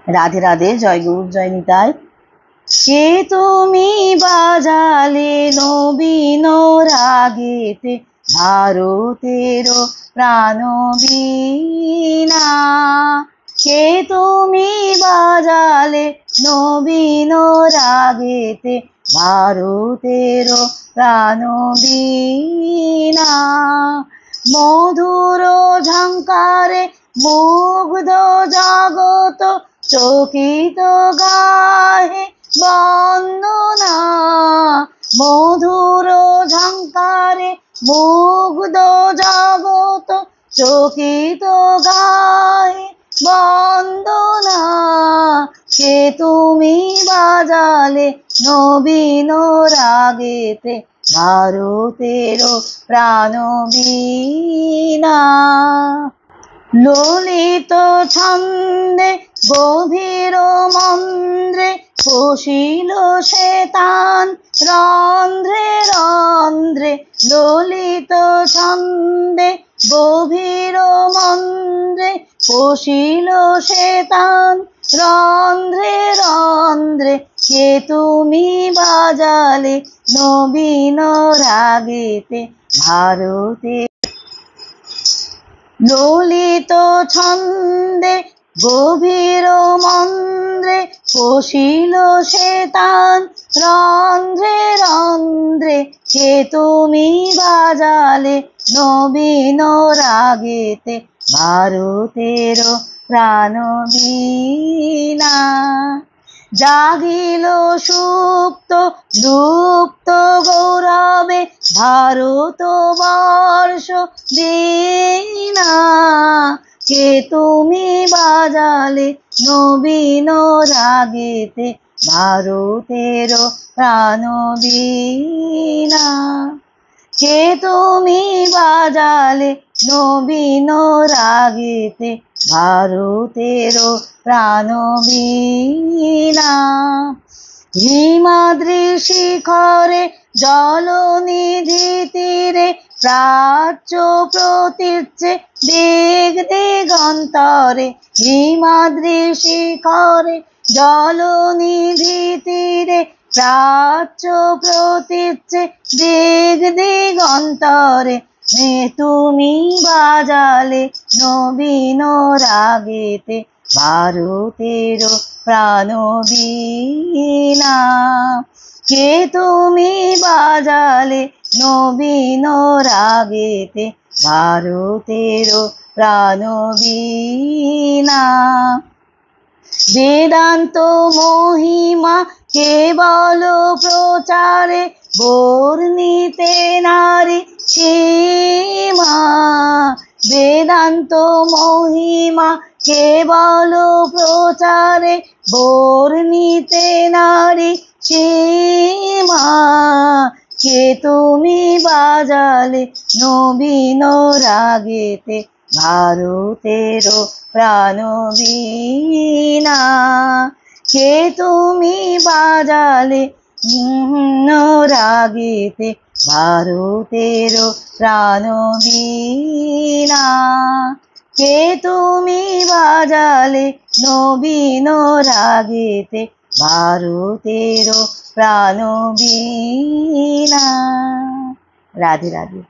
রাধে রাধে, জয় গুরু, জয় নিতাই। কে তুমি বাজালে নবীন রাগেতে ভারতের প্রাণ বীণা। কে তুমি বাজালে নবীন রাগেতে ভারতের প্রাণ বীণা। মধুর ঝঙ্কারে মুগ্ধ জগত চকিত গাহে বন্দনা। মধুর ঝঙ্কারে মুগ্ধ জগত চকিত গাহে বন্দনা। কে তুমি বাজালে নবীন রাগেতে ভারতের প্রাণ বীণা। ললিত ছন্দে গভীর মন্দ্রে পশিল সে তান রন্ধ্রে রন্ধ্রে। ললিত ছন্দে গভীর মন্দ্রে পশিল সে তান রন্ধ্রে রন্ধ্রে। কে তুমি বাজালে নবীন রাগেতে ভারতে। ললিত ছন্দে গভীর মন্দ্রে পশিল সে তান রন্ধ্রে রন্ধ্রে। কে তুমি বাজালে নবীন রাগেতে ভারতের প্রাণ বীণা। জাগিল সুপ্ত লুপ্ত গৌরবে ভারত বর্ষ বীণা। কে তুমি বাজালে নবীন রাগেতে ভারতের প্রাণ বীণা। কে তুমি বাজালে নবীন রাগেতে ভারতের প্রাণ বীণা। হিমাদ্রি শিখরে জলনিধি তীরে প্রাচ্য প্রতীর্যে দিগ দিগন্তরে। হিমাদ্রি শিখরে জলনিধি তীরে প্রাচ্য প্রতীর্যে দিগ দিগন্তরে। তুমি বাজালে নবীন রাগেতে ভারতের প্রাণ বীণা। কে তুমি বাজালে নবীন রাগেতে ভারতের প্রাণ বীণা। বেদান্ত মহিমা কেবল প্রচারে বর্ণিতে নারী সীমা। বেদান্ত মহিমা কেবল প্রচারে বর্ণিতে নারী সীমা। কে তুমি বাজালে নবীন রাগেতে ভারতের প্রাণ বীণা। কে তুমি বাজালে রাগেতে ভারতের প্রাণ বীণা। কে তুমি বাজালে নবীন রাগেতে ভারতের প্রাণ বীণা। রাধে রাধে।